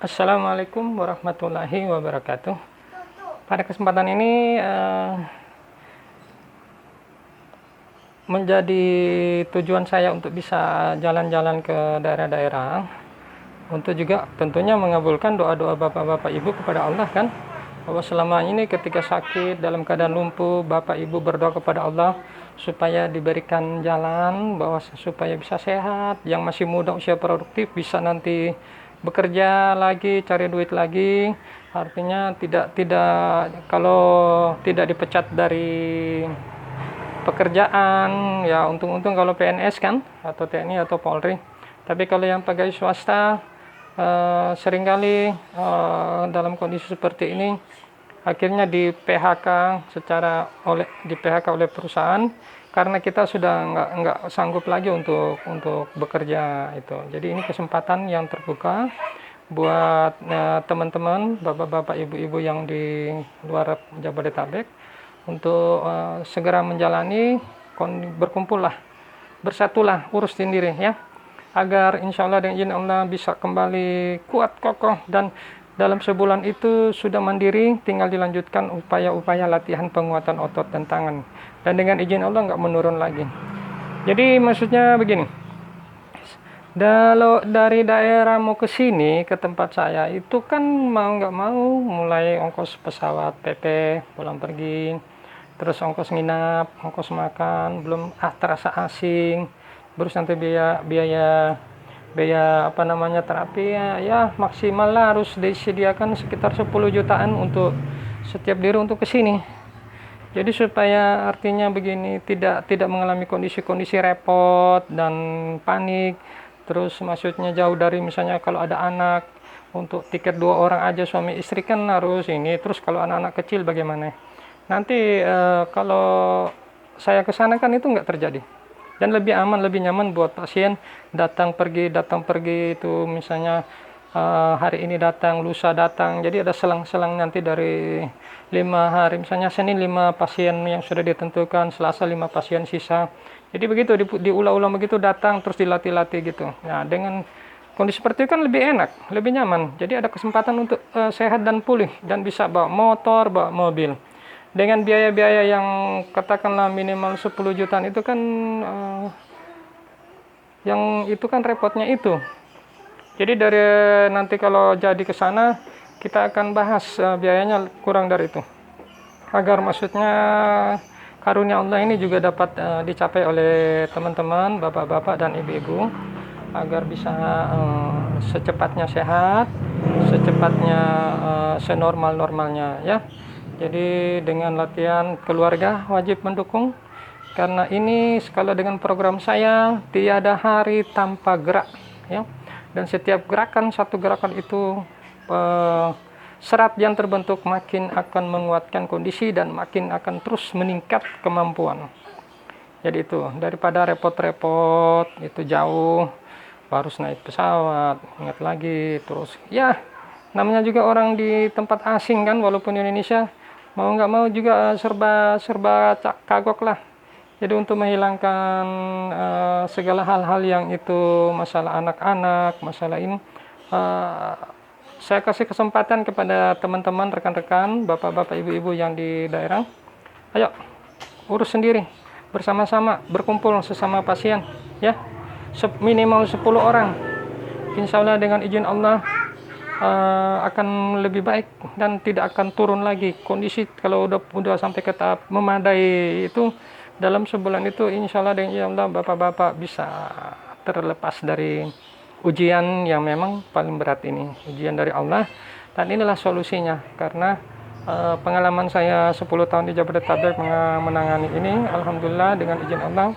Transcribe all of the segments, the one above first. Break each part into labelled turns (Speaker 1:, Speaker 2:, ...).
Speaker 1: Assalamualaikum warahmatullahi wabarakatuh. Pada kesempatan ini menjadi tujuan saya untuk bisa jalan-jalan ke daerah-daerah, untuk juga tentunya mengabulkan doa-doa bapak-bapak ibu kepada Allah kan, bahwa selama ini ketika sakit dalam keadaan lumpuh, bapak ibu berdoa kepada Allah supaya diberikan jalan, bahwa supaya bisa sehat, yang masih muda usia produktif bisa nanti bekerja lagi, cari duit lagi, artinya tidak kalau tidak dipecat dari pekerjaan, ya untung-untung kalau PNS kan, atau TNI atau Polri. Tapi kalau yang pegawai swasta seringkali dalam kondisi seperti ini akhirnya di PHK di PHK oleh perusahaan karena kita sudah nggak sanggup lagi untuk bekerja itu. Jadi ini kesempatan yang terbuka buat teman-teman, bapak-bapak, ibu-ibu yang di luar Jabodetabek untuk segera menjalani, berkumpullah, bersatulah, urus sendiri ya, agar insya Allah dengan izin Allah bisa kembali kuat, kokoh, dan dalam sebulan itu sudah mandiri, tinggal dilanjutkan upaya-upaya latihan penguatan otot dan tangan. Dan dengan izin Allah nggak menurun lagi. Jadi maksudnya begini, kalau dari daerah mau ke sini, ke tempat saya, itu kan mau nggak mau, mulai ongkos pesawat PP, pulang pergi, terus ongkos nginap, ongkos makan, belum terasa asing, terus nanti biaya terapi ya maksimal lah harus disediakan sekitar 10 jutaan untuk setiap diri untuk kesini. Jadi supaya artinya begini, tidak mengalami kondisi-kondisi repot dan panik. Terus maksudnya jauh dari, misalnya kalau ada anak, untuk tiket 2 orang aja suami istri kan harus ini. Terus kalau anak-anak kecil bagaimana? Nanti kalau saya ke sana kan itu nggak terjadi. Dan lebih aman, lebih nyaman buat pasien datang pergi itu, misalnya hari ini datang, lusa datang, jadi ada selang-selang nanti dari 5 hari, misalnya Senin 5 pasien yang sudah ditentukan, Selasa 5 pasien sisa, jadi begitu diulang-ulang begitu, datang terus dilatih-latih gitu. Nah dengan kondisi seperti itu kan lebih enak, lebih nyaman, jadi ada kesempatan untuk sehat dan pulih, dan bisa bawa motor, bawa mobil. Dengan biaya-biaya yang katakanlah minimal 10 jutaan itu kan yang itu kan repotnya itu. Jadi dari nanti kalau jadi ke sana kita akan bahas biayanya kurang dari itu. Agar maksudnya karunia Allah ini juga dapat dicapai oleh teman-teman, bapak-bapak dan ibu-ibu, agar bisa secepatnya sehat, secepatnya senormal-normalnya ya. Jadi dengan latihan, keluarga wajib mendukung, karena ini sekali dengan program saya tiada hari tanpa gerak ya. Dan setiap gerakan, satu gerakan itu serat yang terbentuk makin akan menguatkan kondisi dan makin akan terus meningkat kemampuan. Jadi itu daripada repot-repot itu jauh, harus naik pesawat, ingat lagi, terus ya namanya juga orang di tempat asing kan, walaupun di Indonesia mau nggak mau juga serba kagok lah. Jadi untuk menghilangkan segala hal-hal yang itu masalah anak-anak, masalah ini, saya kasih kesempatan kepada teman-teman, rekan-rekan, bapak-bapak, ibu-ibu yang di daerah, ayo urus sendiri, bersama-sama, berkumpul sesama pasien ya, minimal 10 orang. Insya Allah dengan izin Allah akan lebih baik dan tidak akan turun lagi kondisi. Kalau udah sampai ke tahap memadai itu, dalam sebulan itu insya Allah dengan izin Allah bapak-bapak bisa terlepas dari ujian yang memang paling berat ini, ujian dari Allah. Dan inilah solusinya, karena pengalaman saya 10 tahun di Jabodetabek menangani ini, alhamdulillah dengan izin Allah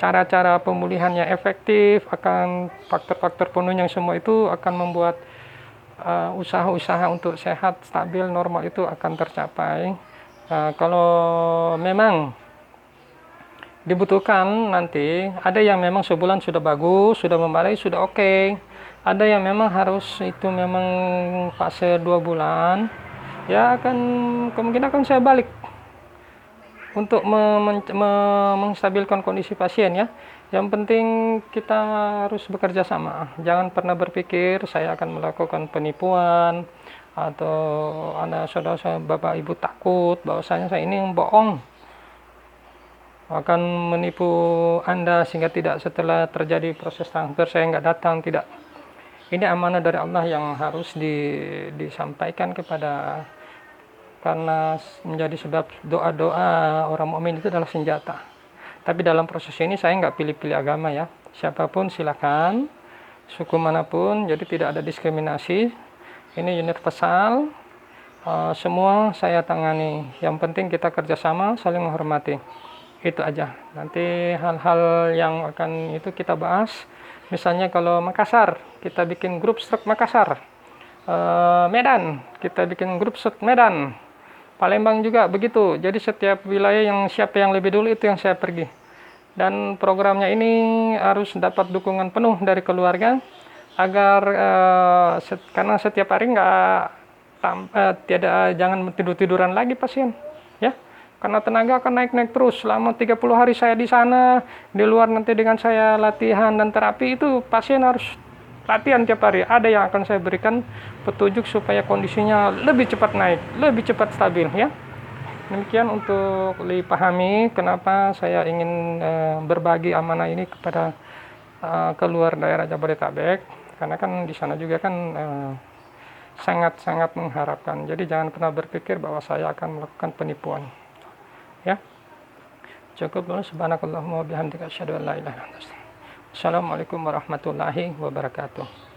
Speaker 1: cara-cara pemulihannya efektif, akan faktor-faktor penyumbang semua itu akan membuat usaha-usaha untuk sehat, stabil, normal itu akan tercapai. Kalau memang dibutuhkan nanti, ada yang memang sebulan sudah bagus, sudah memadai, sudah oke. Ada yang memang harus itu memang fase 2 bulan, ya akan kemungkinan akan saya balik untuk menstabilkan kondisi pasien ya. Yang penting kita harus bekerja sama. Jangan pernah berpikir saya akan melakukan penipuan atau Anda saudara Bapak Ibu takut bahwasanya saya ini bohong akan menipu Anda sehingga tidak setelah terjadi proses transfer saya nggak datang, tidak. Ini amanah dari Allah yang harus disampaikan kepada, karena menjadi sebab doa-doa orang mukmin itu adalah senjata. Tapi dalam proses ini saya nggak pilih-pilih agama ya. Siapapun silakan, suku manapun, jadi tidak ada diskriminasi. Ini universal, semua saya tangani. Yang penting kita kerjasama, saling menghormati. Itu aja. Nanti hal-hal yang akan itu kita bahas. Misalnya kalau Makassar, kita bikin grup stroke Makassar. Medan, kita bikin grup stroke Medan. Palembang juga begitu. Jadi setiap wilayah yang siapa yang lebih dulu itu yang saya pergi. Dan programnya ini harus dapat dukungan penuh dari keluarga agar karena setiap hari jangan tidur-tiduran lagi pasien, ya. Karena tenaga akan naik-naik terus selama 30 hari saya di sana, di luar nanti dengan saya latihan dan terapi itu pasien harus latihan tiap hari. Ada yang akan saya berikan petunjuk supaya kondisinya lebih cepat naik, lebih cepat stabil ya. Demikian untuk dipahami kenapa saya ingin berbagi amanah ini kepada keluar daerah Jabodetabek, karena kan di sana juga kan sangat-sangat mengharapkan. Jadi jangan pernah berpikir bahwa saya akan melakukan penipuan. Ya. Cukup dulu, subhanakallahumma wa bihamdika asyhadu an la ilaha illa anta astaghfiruka wa atubu ilaik. Assalamualaikum warahmatullahi wabarakatuh.